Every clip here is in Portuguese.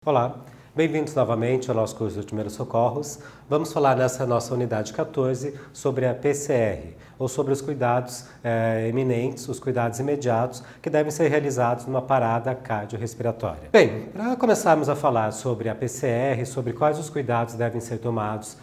Olá, bem-vindos novamente ao nosso curso de Primeiros Socorros. Vamos falar nessa nossa unidade 14 sobre a PCR, ou sobre os cuidados eminentes, os cuidados imediatos que devem ser realizados numa parada cardiorrespiratória. Bem, para começarmos a falar sobre a PCR, sobre quais os cuidados devem ser tomados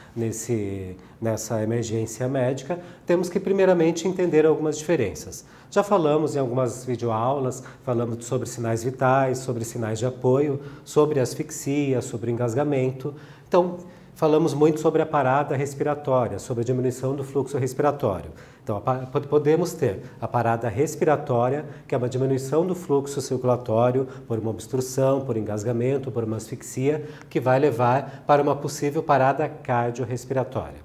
nessa emergência médica, temos que primeiramente entender algumas diferenças. Já falamos em algumas videoaulas, falamos sobre sinais vitais, sobre sinais de apoio, sobre asfixia, sobre engasgamento. Então, falamos muito sobre a parada respiratória, sobre a diminuição do fluxo respiratório. Então, podemos ter a parada respiratória, que é uma diminuição do fluxo circulatório por uma obstrução, por engasgamento, por uma asfixia, que vai levar para uma possível parada cardiorrespiratória.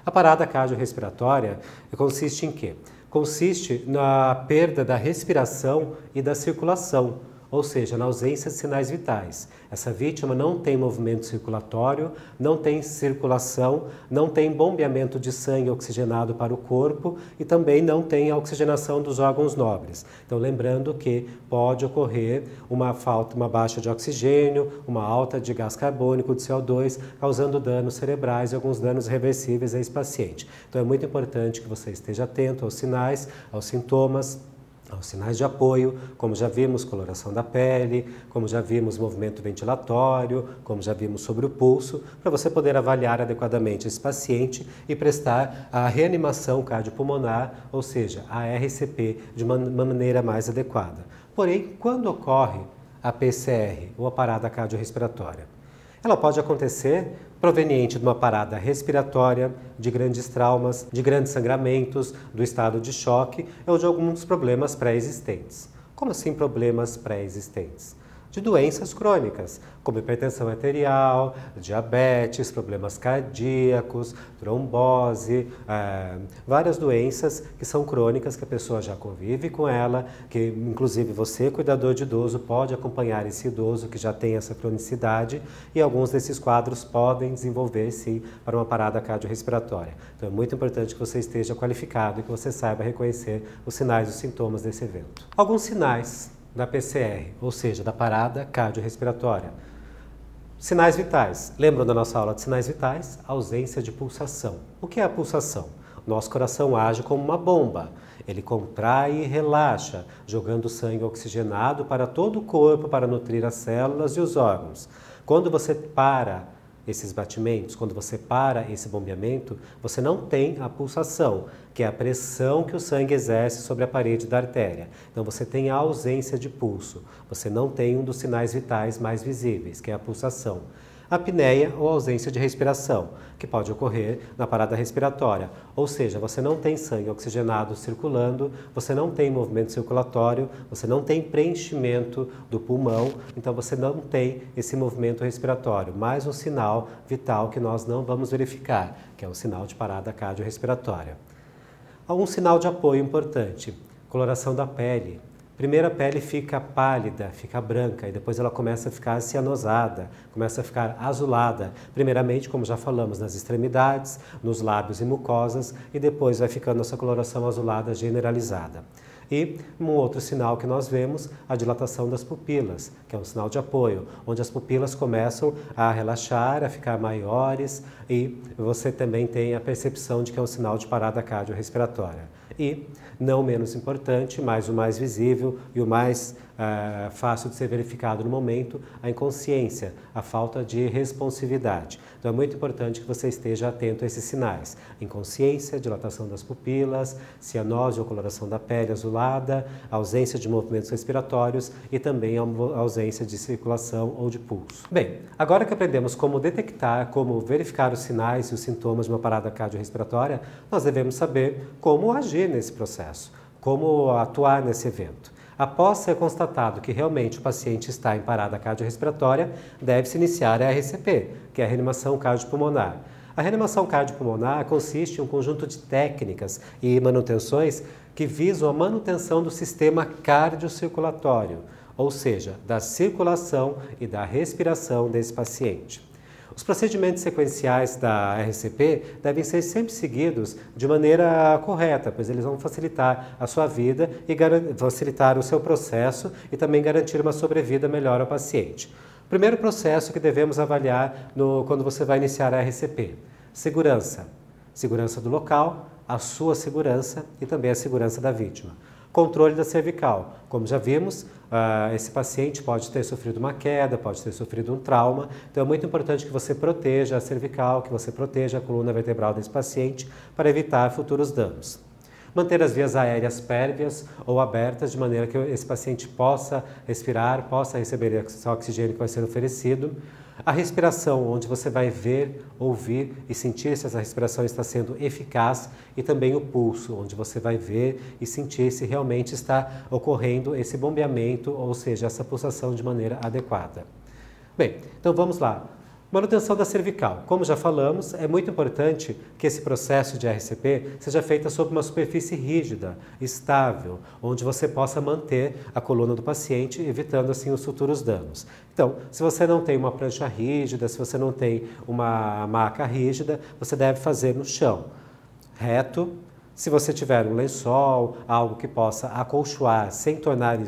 A parada cardiorrespiratória consiste em quê? Consiste na perda da respiração e da circulação, ou seja, na ausência de sinais vitais. Essa vítima não tem movimento circulatório, não tem circulação, não tem bombeamento de sangue oxigenado para o corpo e também não tem a oxigenação dos órgãos nobres. Então, lembrando que pode ocorrer uma baixa de oxigênio, uma alta de gás carbônico, de CO2, causando danos cerebrais e alguns danos reversíveis a esse paciente. Então, é muito importante que você esteja atento aos sinais, aos sintomas, aos sinais de apoio, como já vimos, coloração da pele, como já vimos movimento ventilatório, como já vimos sobre o pulso, para você poder avaliar adequadamente esse paciente e prestar a reanimação cardiopulmonar, ou seja, a RCP, de uma maneira mais adequada. Porém, quando ocorre a PCR, ou a parada cardiorrespiratória? Ela pode acontecer proveniente de uma parada respiratória, de grandes traumas, de grandes sangramentos, do estado de choque ou de alguns problemas pré-existentes. Como assim problemas pré-existentes? De doenças crônicas, como hipertensão arterial, diabetes, problemas cardíacos, trombose, várias doenças que são crônicas, que a pessoa já convive com ela, que inclusive você, cuidador de idoso, pode acompanhar esse idoso que já tem essa cronicidade e alguns desses quadros podem desenvolver, sim, para uma parada cardiorrespiratória. Então é muito importante que você esteja qualificado e que você saiba reconhecer os sinais e os sintomas desse evento. Alguns sinais da PCR, ou seja, da parada cardiorrespiratória. Sinais vitais. Lembram da nossa aula de sinais vitais? Ausência de pulsação. O que é a pulsação? Nosso coração age como uma bomba. Ele contrai e relaxa, jogando sangue oxigenado para todo o corpo para nutrir as células e os órgãos. Quando você para esses batimentos, quando você para esse bombeamento, você não tem a pulsação, que é a pressão que o sangue exerce sobre a parede da artéria. Então você tem a ausência de pulso, você não tem um dos sinais vitais mais visíveis, que é a pulsação. A apneia ou ausência de respiração, que pode ocorrer na parada respiratória, ou seja, você não tem sangue oxigenado circulando, você não tem movimento circulatório, você não tem preenchimento do pulmão, então você não tem esse movimento respiratório, mais um sinal vital que nós não vamos verificar, que é o sinal de parada cardiorrespiratória. Um sinal de apoio importante, coloração da pele. Primeiro a pele fica pálida, fica branca e depois ela começa a ficar cianosada, começa a ficar azulada. Primeiramente, como já falamos, nas extremidades, nos lábios e mucosas e depois vai ficando essa coloração azulada generalizada. E um outro sinal que nós vemos, a dilatação das pupilas, que é um sinal de apoio, onde as pupilas começam a relaxar, a ficar maiores e você também tem a percepção de que é um sinal de parada cardiorrespiratória. E, não menos importante, mas o mais visível e o mais fácil de ser verificado no momento, a inconsciência, a falta de responsividade. Então é muito importante que você esteja atento a esses sinais. Inconsciência, dilatação das pupilas, cianose ou coloração da pele azulada, ausência de movimentos respiratórios e também a ausência de circulação ou de pulso. Bem, agora que aprendemos como detectar, como verificar os sinais e os sintomas de uma parada cardiorrespiratória, nós devemos saber como agir nesse processo, como atuar nesse evento. Após ser constatado que realmente o paciente está em parada cardiorrespiratória, deve-se iniciar a RCP, que é a reanimação cardiopulmonar. A reanimação cardiopulmonar consiste em um conjunto de técnicas e manutenções que visam a manutenção do sistema cardiocirculatório, ou seja, da circulação e da respiração desse paciente. Os procedimentos sequenciais da RCP devem ser sempre seguidos de maneira correta, pois eles vão facilitar a sua vida e facilitar o seu processo e também garantir uma sobrevida melhor ao paciente. Primeiro processo que devemos avaliar quando você vai iniciar a RCP: segurança. Segurança do local, a sua segurança e também a segurança da vítima. Controle da cervical. Como já vimos, esse paciente pode ter sofrido uma queda, pode ter sofrido um trauma, então é muito importante que você proteja a cervical, que você proteja a coluna vertebral desse paciente para evitar futuros danos. Manter as vias aéreas pérvias ou abertas de maneira que esse paciente possa respirar, possa receber o oxigênio que vai ser oferecido. A respiração, onde você vai ver, ouvir e sentir se essa respiração está sendo eficaz, e também o pulso, onde você vai ver e sentir se realmente está ocorrendo esse bombeamento, ou seja, essa pulsação de maneira adequada. Bem, então vamos lá. Manutenção da cervical. Como já falamos, é muito importante que esse processo de RCP seja feito sobre uma superfície rígida, estável, onde você possa manter a coluna do paciente, evitando assim os futuros danos. Então, se você não tem uma prancha rígida, se você não tem uma maca rígida, você deve fazer no chão, reto. Se você tiver um lençol, algo que possa acolchoar sem tornar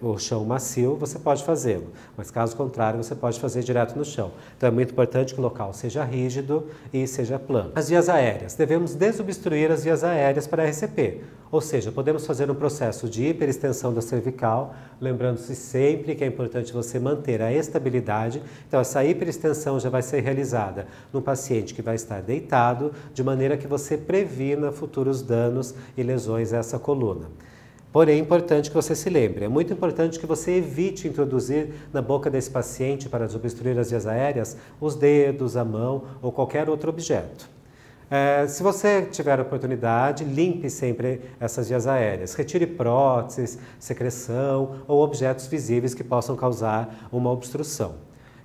o chão macio, você pode fazê-lo. Mas caso contrário, você pode fazer direto no chão. Então é muito importante que o local seja rígido e seja plano. As vias aéreas. Devemos desobstruir as vias aéreas para a RCP. Ou seja, podemos fazer um processo de hiperextensão da cervical, lembrando-se sempre que é importante você manter a estabilidade. Então essa hiperextensão já vai ser realizada no paciente que vai estar deitado, de maneira que você previna futuros danos e lesões a essa coluna. Porém, é importante que você se lembre, é muito importante que você evite introduzir na boca desse paciente, para desobstruir as vias aéreas, os dedos, a mão ou qualquer outro objeto. Se você tiver a oportunidade, limpe sempre essas vias aéreas. Retire próteses, secreção ou objetos visíveis que possam causar uma obstrução.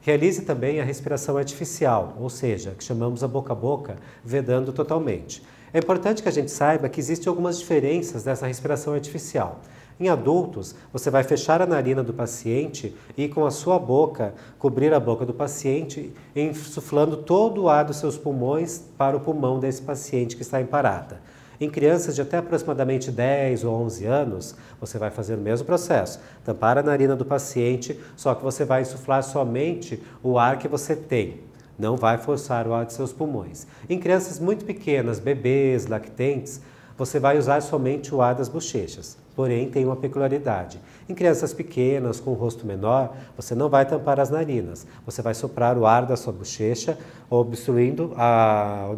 Realize também a respiração artificial, ou seja, que chamamos a boca, vedando totalmente. É importante que a gente saiba que existem algumas diferenças dessa respiração artificial. Em adultos, você vai fechar a narina do paciente e com a sua boca cobrir a boca do paciente, insuflando todo o ar dos seus pulmões para o pulmão desse paciente que está em parada. Em crianças de até aproximadamente 10 ou 11 anos, você vai fazer o mesmo processo, tampar a narina do paciente, só que você vai insuflar somente o ar que você tem. Não vai forçar o ar de seus pulmões. Em crianças muito pequenas, bebês, lactentes, você vai usar somente o ar das bochechas. Porém, tem uma peculiaridade. Em crianças pequenas, com o rosto menor, você não vai tampar as narinas. Você vai soprar o ar da sua bochecha, obstruindo a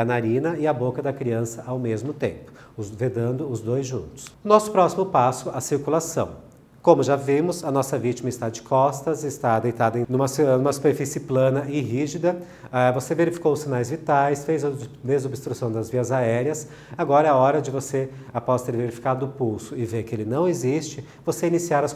narina e a boca da criança ao mesmo tempo, vedando os dois juntos. Nosso próximo passo, a circulação. Como já vimos, a nossa vítima está de costas, está deitada numa superfície plana e rígida. Você verificou os sinais vitais, fez a desobstrução das vias aéreas. Agora é a hora de você, após ter verificado o pulso e ver que ele não existe, você iniciar as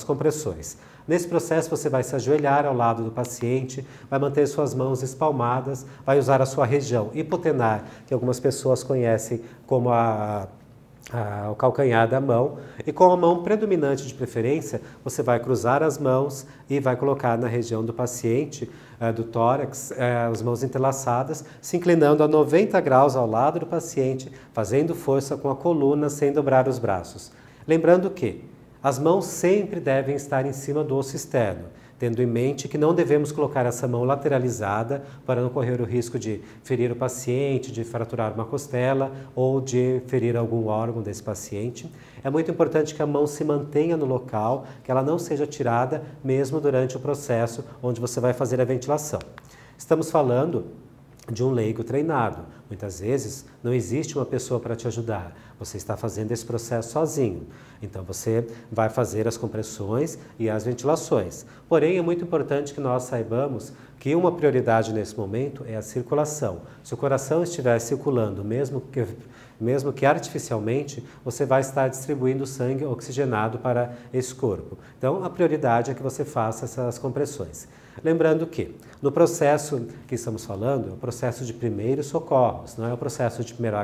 compressões. Nesse processo, você vai se ajoelhar ao lado do paciente, vai manter suas mãos espalmadas, vai usar a sua região hipotenar, que algumas pessoas conhecem como o calcanhar da mão, e com a mão predominante de preferência, você vai cruzar as mãos e vai colocar na região do paciente, do tórax, as mãos entrelaçadas, se inclinando a 90 graus ao lado do paciente, fazendo força com a coluna sem dobrar os braços. Lembrando que as mãos sempre devem estar em cima do osso externo, tendo em mente que não devemos colocar essa mão lateralizada para não correr o risco de ferir o paciente, de fraturar uma costela ou de ferir algum órgão desse paciente. É muito importante que a mão se mantenha no local, que ela não seja tirada mesmo durante o processo onde você vai fazer a ventilação. Estamos falando de um leigo treinado. Muitas vezes não existe uma pessoa para te ajudar. Você está fazendo esse processo sozinho. Então você vai fazer as compressões e as ventilações. Porém, é muito importante que nós saibamos que uma prioridade nesse momento é a circulação. Se o coração estiver circulando, mesmo que artificialmente, você vai estar distribuindo sangue oxigenado para esse corpo. Então, a prioridade é que você faça essas compressões. Lembrando que, no processo que estamos falando, é o processo de primeiros socorros, não é o processo de primeiro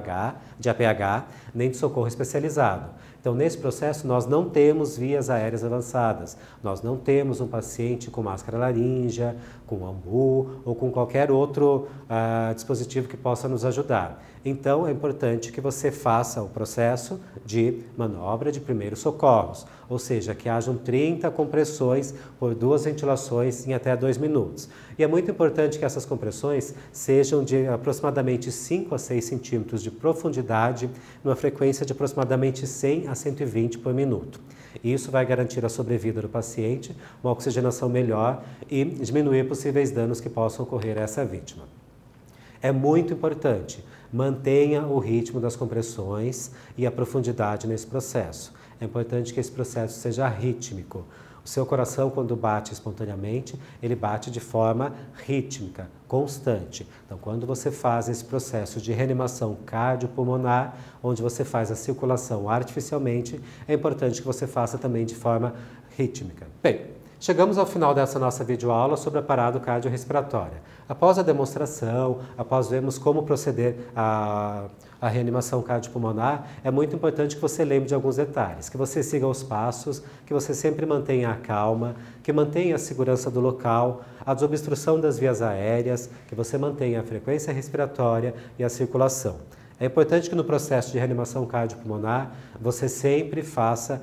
de APH, nem de socorro especializado. Então, nesse processo, nós não temos vias aéreas avançadas, nós não temos um paciente com máscara laríngea, com SAMU ou com qualquer outro dispositivo que possa nos ajudar. Então, é importante que você faça o processo de manobra de primeiros socorros, ou seja, que hajam 30 compressões por 2 ventilações em até 2 minutos. E é muito importante que essas compressões sejam de aproximadamente 5 a 6 centímetros de profundidade, numa frequência de aproximadamente 100 a 120 por minuto. Isso vai garantir a sobrevida do paciente, uma oxigenação melhor e diminuir possíveis danos que possam ocorrer a essa vítima. É muito importante, mantenha o ritmo das compressões e a profundidade nesse processo. É importante que esse processo seja rítmico. O seu coração, quando bate espontaneamente, ele bate de forma rítmica, constante. Então, quando você faz esse processo de reanimação cardiopulmonar, onde você faz a circulação artificialmente, é importante que você faça também de forma rítmica. Bem, chegamos ao final dessa nossa videoaula sobre a parada cardiorrespiratória. Após a demonstração, após vermos como proceder a reanimação cardiopulmonar, é muito importante que você lembre de alguns detalhes, que você siga os passos, que você sempre mantenha a calma, que mantenha a segurança do local, a desobstrução das vias aéreas, que você mantenha a frequência respiratória e a circulação. É importante que no processo de reanimação cardiopulmonar você sempre faça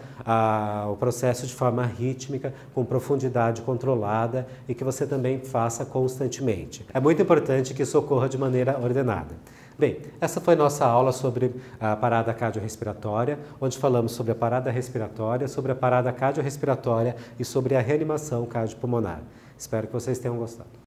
o processo de forma rítmica, com profundidade controlada e que você também faça constantemente. É muito importante que isso ocorra de maneira ordenada. Bem, essa foi nossa aula sobre a parada cardiorrespiratória, onde falamos sobre a parada respiratória, sobre a parada cardiorrespiratória e sobre a reanimação cardiopulmonar. Espero que vocês tenham gostado.